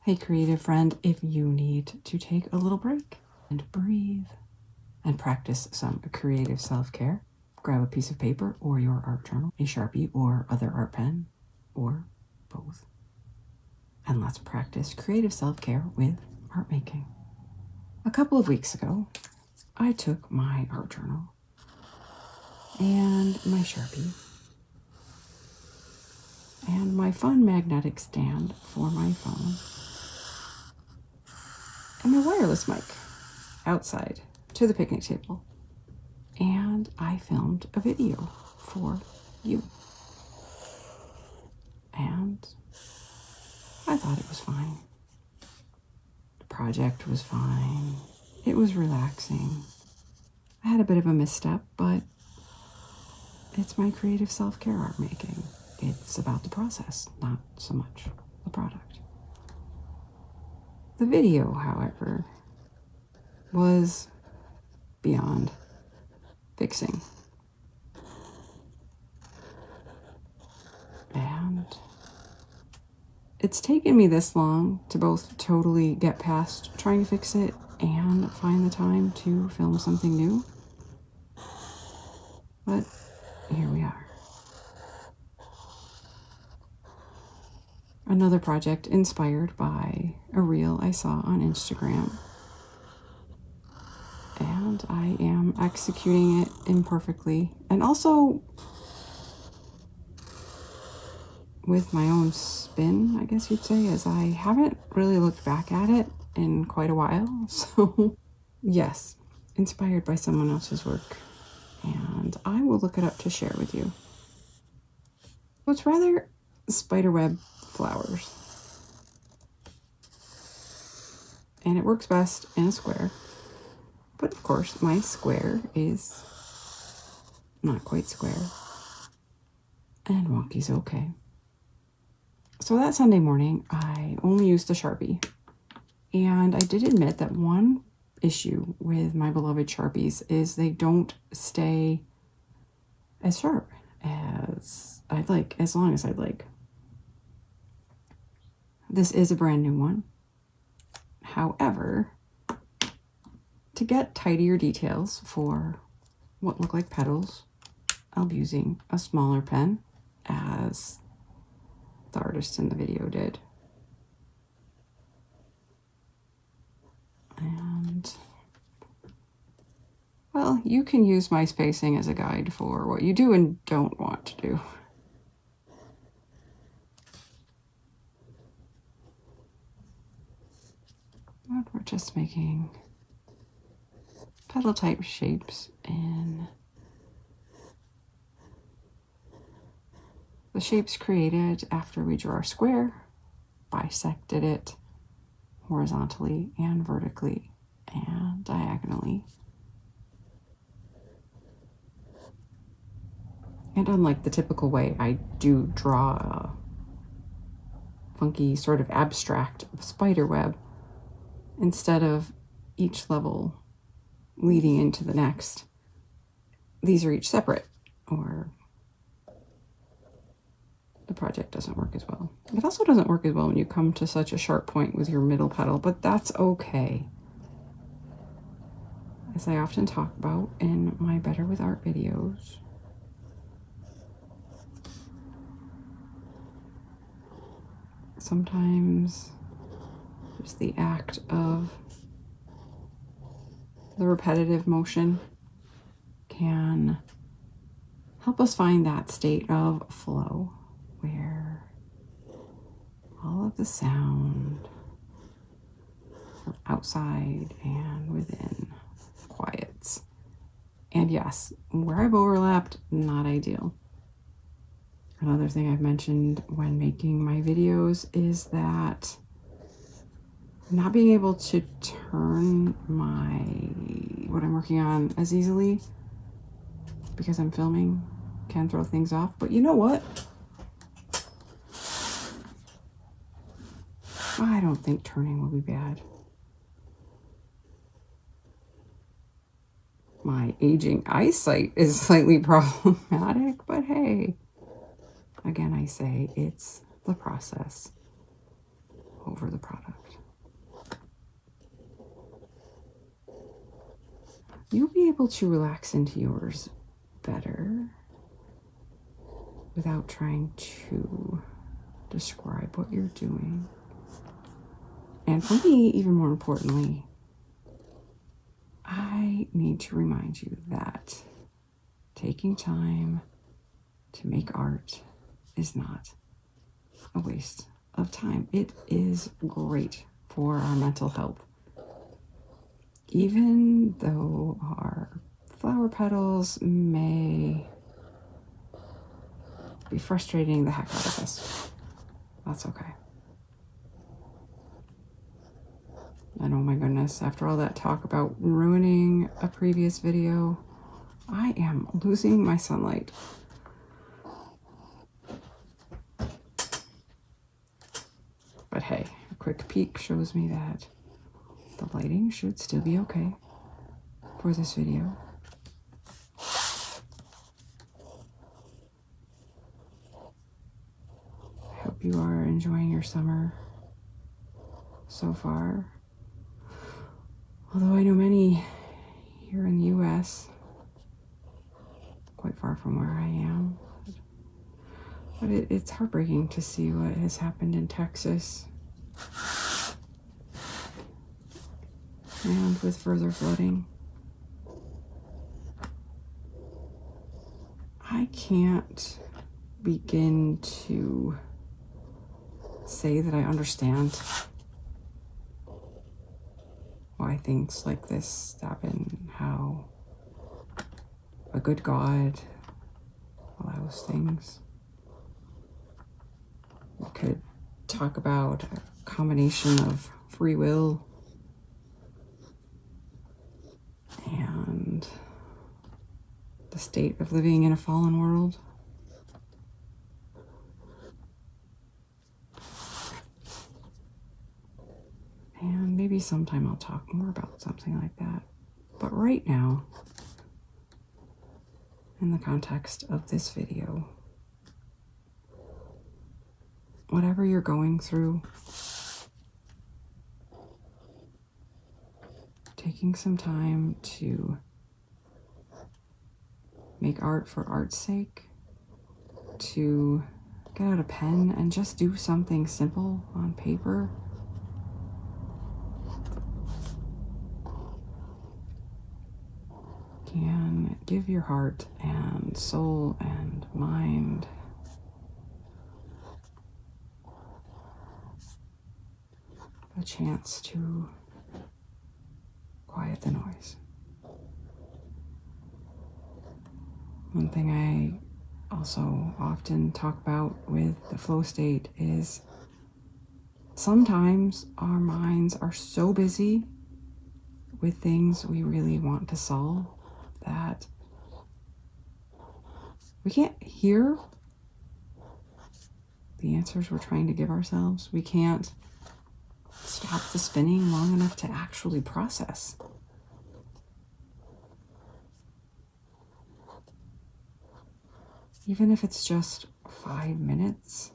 Hey, creative friend, if you need to take a little break and breathe and practice some creative self-care, grab a piece of paper or your art journal, a Sharpie or other art pen, or both. And let's practice creative self-care with art making. A couple of weeks ago, I took my art journal and my Sharpie and my fun magnetic stand for my phone and my wireless mic outside to the picnic table, and I filmed a video for you, and I thought it was fine. The project was fine. It was relaxing. I had a bit of a misstep, but it's my creative self-care art making. It's about the process, not so much the product. The video, however, was beyond fixing. And it's taken me this long to both totally get past trying to fix it and find the time to film something new. But here we are. Another project inspired by a reel I saw on Instagram. And I am executing it imperfectly, and also with my own spin, I guess you'd say, as I haven't really looked back at it in quite a while. So yes, inspired by someone else's work, and I will look it up to share with you. So it's rather spiderweb flowers, and it works best in a square. But of course, my square is not quite square, and wonky's okay. So that Sunday morning, I only used a Sharpie, and I did admit that one issue with my beloved Sharpies is they don't stay as sharp as I'd like, as long as I'd like. This is a brand new one. However, to get tidier details for what look like petals, I'll be using a smaller pen, as the artist in the video did. And, well, you can use my spacing as a guide for what you do and don't want to do. But we're just making petal type shapes in the shapes created after we drew our square, bisected it horizontally and vertically and diagonally. And unlike the typical way I do draw a funky sort of abstract spider web, instead of each level leading into the next, these are each separate, or the project doesn't work as well. It also doesn't work as well when you come to such a sharp point with your middle petal, but that's okay. As I often talk about in my Better with Art videos, sometimes just the act of the repetitive motion can help us find that state of flow where all of the sound from outside and within quiets. And yes, where I've overlapped, not ideal. Another thing I've mentioned when making my videos is that not being able to turn what I'm working on as easily because I'm filming can throw things off. But you know what? I don't think turning will be bad. My aging eyesight is slightly problematic, but hey, again, I say it's the process over the product. you'll be able to relax into yours better without trying to describe what you're doing. And for me, even more importantly, I need to remind you that taking time to make art is not a waste of time. It is great for our mental health. Even though our flower petals may be frustrating the heck out of us, that's okay. And oh my goodness, after all that talk about ruining a previous video, I am losing my sunlight. But hey, a quick peek shows me that the lighting should still be okay for this video. I hope you are enjoying your summer so far. Although I know many here in the US, quite far from where I am. But it's heartbreaking to see what has happened in Texas. And with further flooding. I can't begin to say that I understand why things like this happen, how a good God allows things. We could talk about a combination of free will and the state of living in a fallen world. And maybe sometime I'll talk more about something like that. But right now, in the context of this video, whatever you're going through, taking some time to make art for art's sake, to get out a pen and just do something simple on paper, can give your heart and soul and mind a chance to quiet the noise. One thing I also often talk about with the flow state is sometimes our minds are so busy with things we really want to solve that we can't hear the answers we're trying to give ourselves. We can't stop the spinning long enough to actually process. Even if it's just 5 minutes,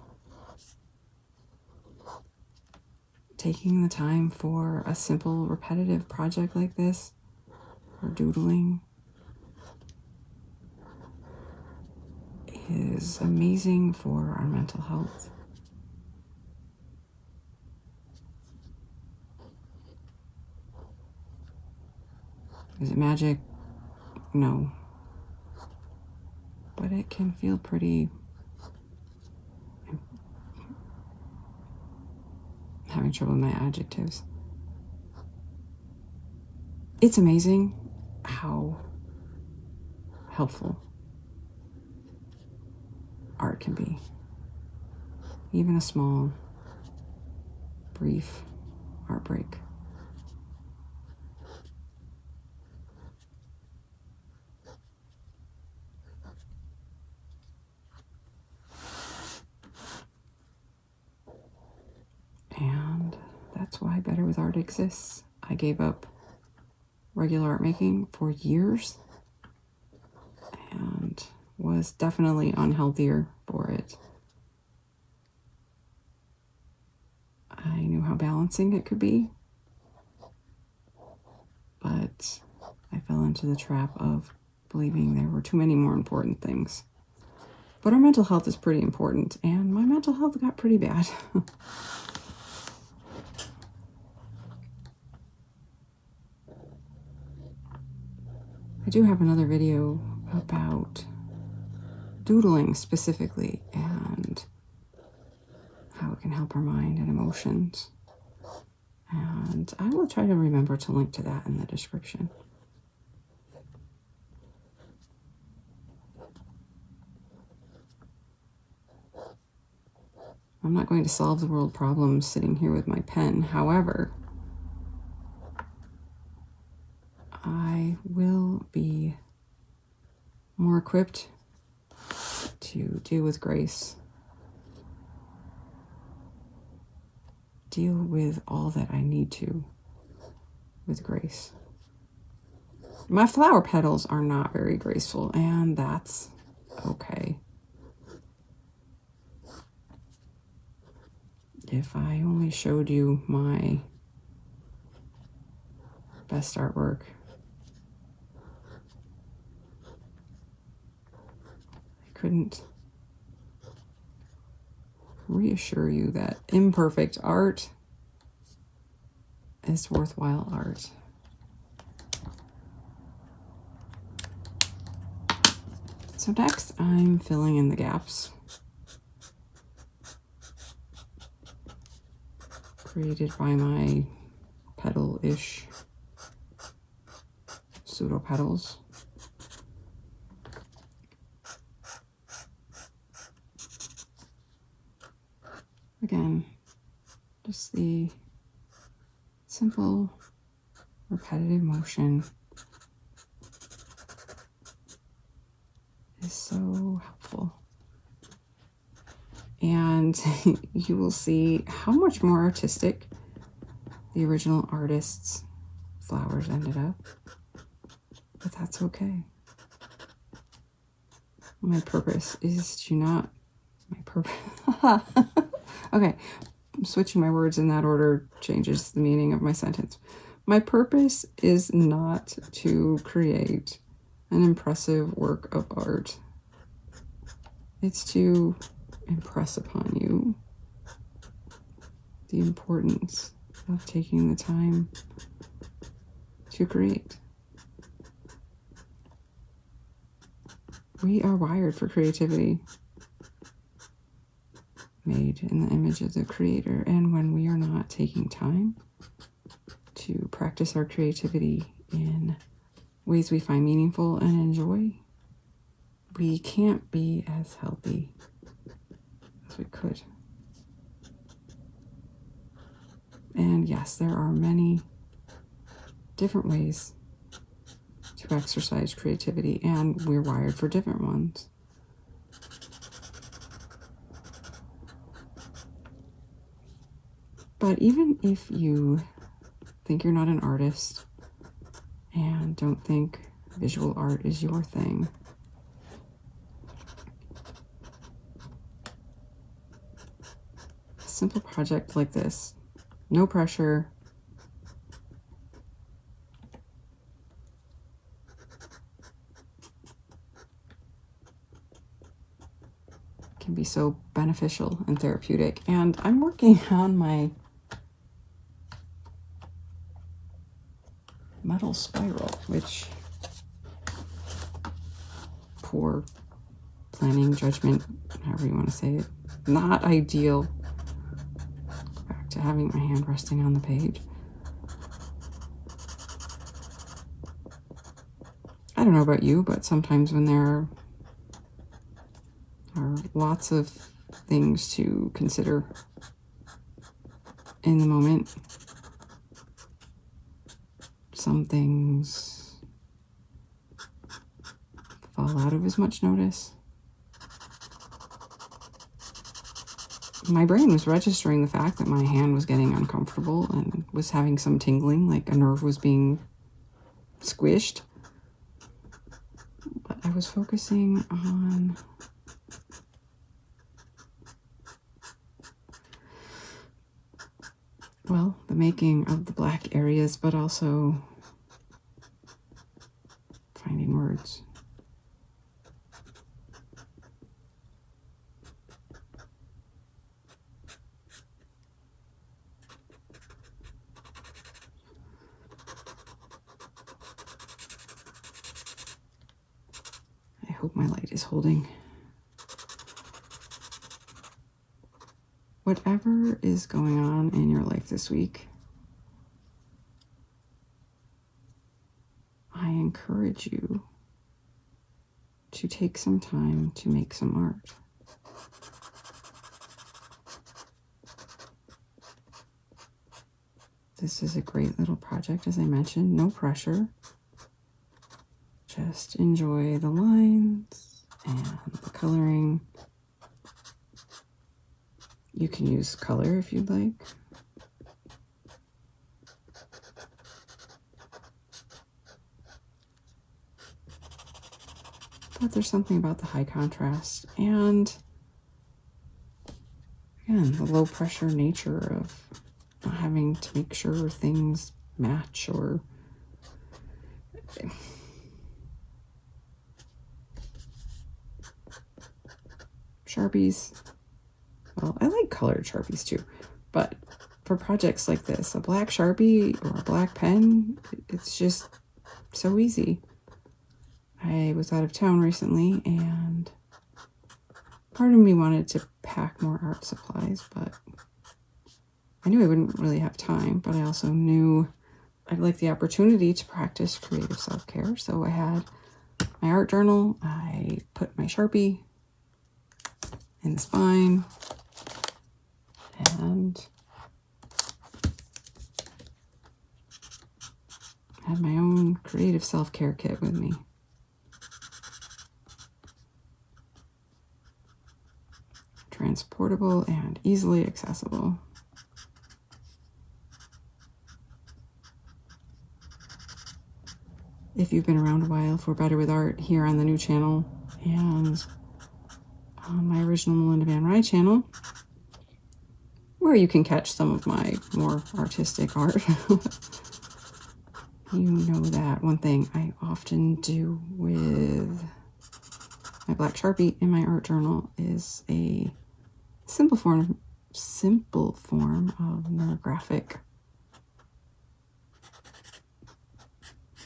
taking the time for a simple repetitive project like this, or doodling, is amazing for our mental health. Is it magic? No. But it can feel pretty... I'm having trouble with my adjectives. It's amazing how helpful art can be. Even a small, brief art break. And that's why Better with Art exists. I gave up regular art making for years and was definitely unhealthier for it. I knew how balancing it could be, but I fell into the trap of believing there were too many more important things. But our mental health is pretty important, and my mental health got pretty bad. I do have another video about doodling specifically and how it can help our mind and emotions. And I will try to remember to link to that in the description. I'm not going to solve the world problems sitting here with my pen. However, I will be more equipped to deal with grace, deal with all that I need to with grace. My flower petals are not very graceful, and that's okay. If I only showed you my best artwork, I couldn't reassure you that imperfect art is worthwhile art. So next, I'm filling in the gaps created by my petal-ish pseudo petals. Again, just the simple repetitive motion is so helpful. And you will see how much more artistic the original artist's flowers ended up. But that's okay. My purpose is to not... Okay, switching my words in that order changes the meaning of my sentence. My purpose is not to create an impressive work of art. It's to impress upon you the importance of taking the time to create. We are wired for creativity, made in the image of the Creator, and when we are not taking time to practice our creativity in ways we find meaningful and enjoy, we can't be as healthy as we could. And yes, there are many different ways to exercise creativity, and we're wired for different ones. But even if you think you're not an artist and don't think visual art is your thing, a simple project like this, no pressure, can be so beneficial and therapeutic. And I'm working on my metal spiral, which, poor planning, judgment, however you want to say it, not ideal. Go back to having my hand resting on the page. I don't know about you, but sometimes when there are lots of things to consider in the moment, some things fall out of as much notice. My brain was registering the fact that my hand was getting uncomfortable and was having some tingling, like a nerve was being squished. But I was focusing on the making of the black areas, but also words. I hope my light is holding. Whatever is going on in your life this week, I encourage you to take some time to make some art. This is a great little project, as I mentioned, no pressure. Just enjoy the lines and the coloring. You can use color if you'd like. But there's something about the high contrast and, again, the low pressure nature of not having to make sure things match or Sharpies. Well, I like colored Sharpies too, but for projects like this, a black Sharpie or a black pen, it's just so easy. I was out of town recently and part of me wanted to pack more art supplies, but I knew I wouldn't really have time, but I also knew I'd like the opportunity to practice creative self-care. So I had my art journal, I put my Sharpie in the spine, and had my own creative self-care kit with me. Transportable and easily accessible. If you've been around a while for Better with Art here on the new channel and on my original Melinda Van Rye channel, where you can catch some of my more artistic art, you know that one thing I often do with my black Sharpie in my art journal is a simple form of neurographic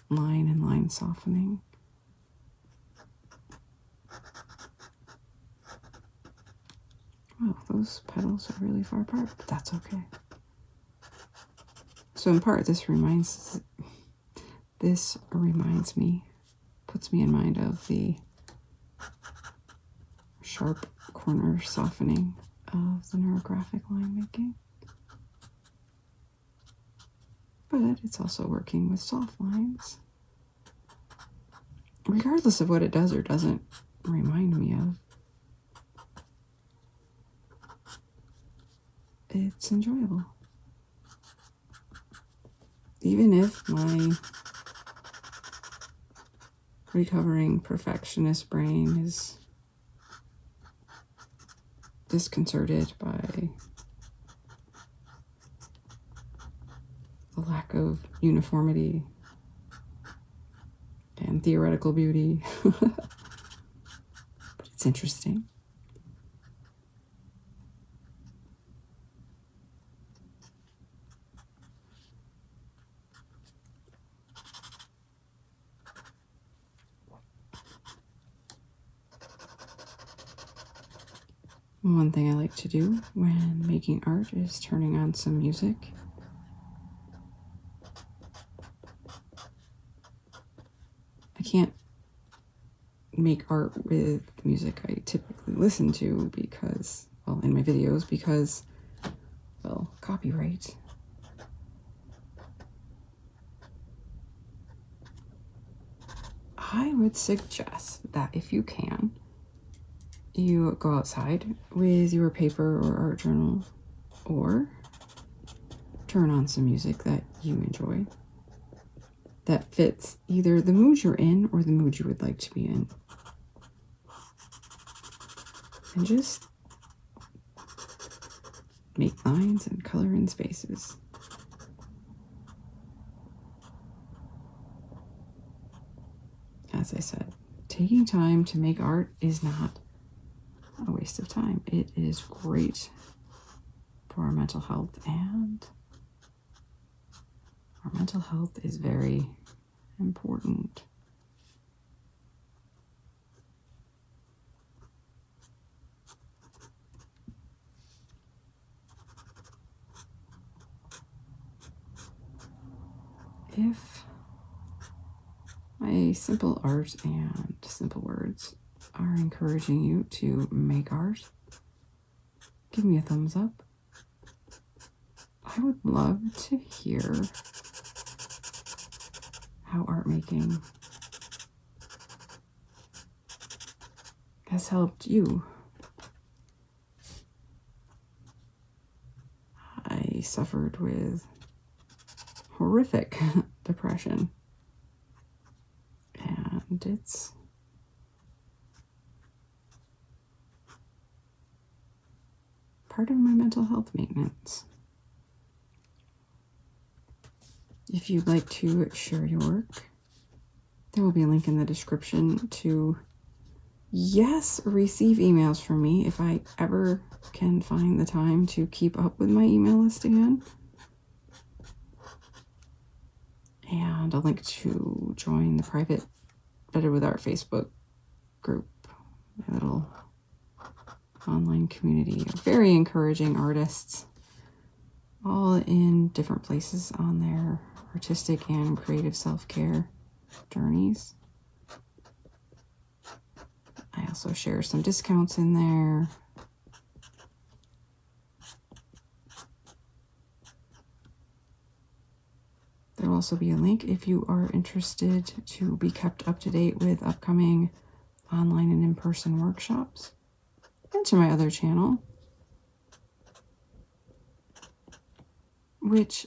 line and line softening. Wow, those petals are really far apart, but that's okay. So in part, this reminds me, puts me in mind of the sharp corner softening of the neurographic line making. But it's also working with soft lines. Regardless of what it does or doesn't remind me of, it's enjoyable. Even if my recovering perfectionist brain is disconcerted by the lack of uniformity and theoretical beauty. But it's interesting. One thing I like to do when making art is turning on some music. I can't make art with music I typically listen to because, well, in my videos, because, well, copyright. I would suggest that if you can, you go outside with your paper or art journal, or turn on some music that you enjoy that fits either the mood you're in or the mood you would like to be in. And just make lines and color in spaces. as I said, taking time to make art is not a waste of time. It is great for our mental health, and our mental health is very important. If my simple art and simple words are encouraging you to make art, give me a thumbs up. I would love to hear how art making has helped you. I suffered with horrific depression, and it's part of my mental health maintenance. If you'd like to share your work, there will be a link in the description to, yes, receive emails from me if I ever can find the time to keep up with my email list again. And a link to join the private Better with Art Facebook group, my little online community of very encouraging artists, all in different places on their artistic and creative self-care journeys. I also share some discounts in there. There will also be a link if you are interested to be kept up to date with upcoming online and in-person workshops, and to my other channel, which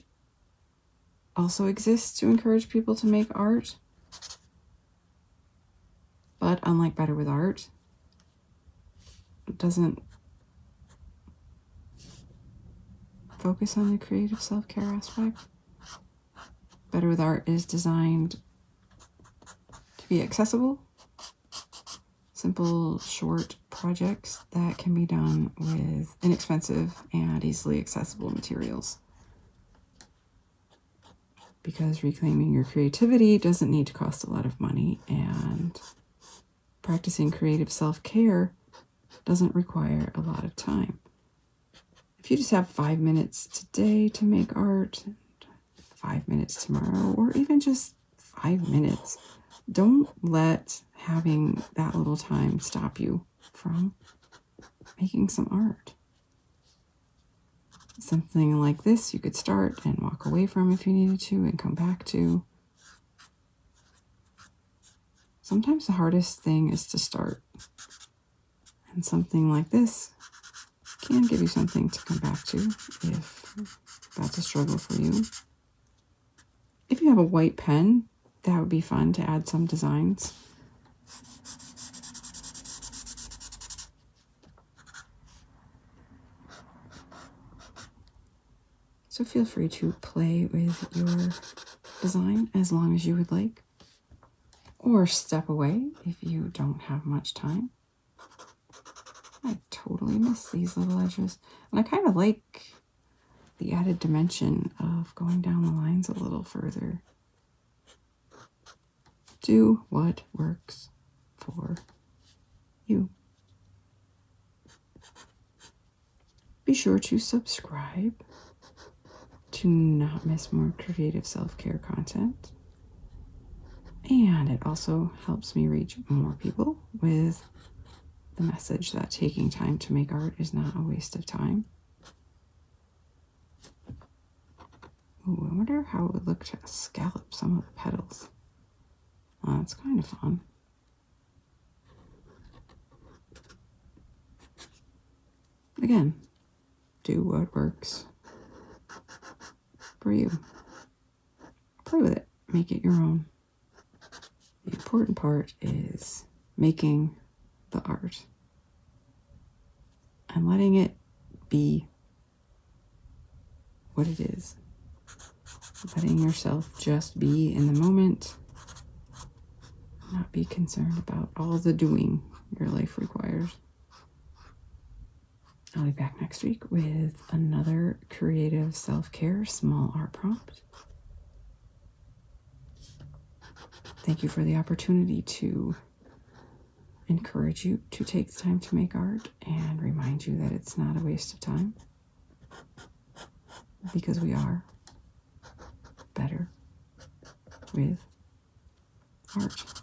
also exists to encourage people to make art. But unlike Better with Art, it doesn't focus on the creative self-care aspect. Better with Art is designed to be accessible, simple, short projects that can be done with inexpensive and easily accessible materials. Because reclaiming your creativity doesn't need to cost a lot of money, and practicing creative self-care doesn't require a lot of time. If you just have 5 minutes today to make art, 5 minutes tomorrow, or even just 5 minutes, don't let having that little time stop you from making some art. Something like this you could start and walk away from if you needed to and come back to. Sometimes the hardest thing is to start. And something like this can give you something to come back to if that's a struggle for you. If you have a white pen, that would be fun to add some designs. So feel free to play with your design as long as you would like, or step away if you don't have much time. I totally miss these little edges, and I kind of like the added dimension of going down the lines a little further. Do what works for you. Be sure to subscribe to not miss more creative self-care content. And it also helps me reach more people with the message that taking time to make art is not a waste of time. Ooh, I wonder how it would look to scallop some of the petals. That's kind of fun. Again, do what works for you. Play with it. Make it your own. The important part is making the art and letting it be what it is. Letting yourself just be in the moment Not be concerned about all the doing your life requires. I'll be back next week with another creative self-care small art prompt. Thank you for the opportunity to encourage you to take the time to make art and remind you that it's not a waste of time, because we are better with art.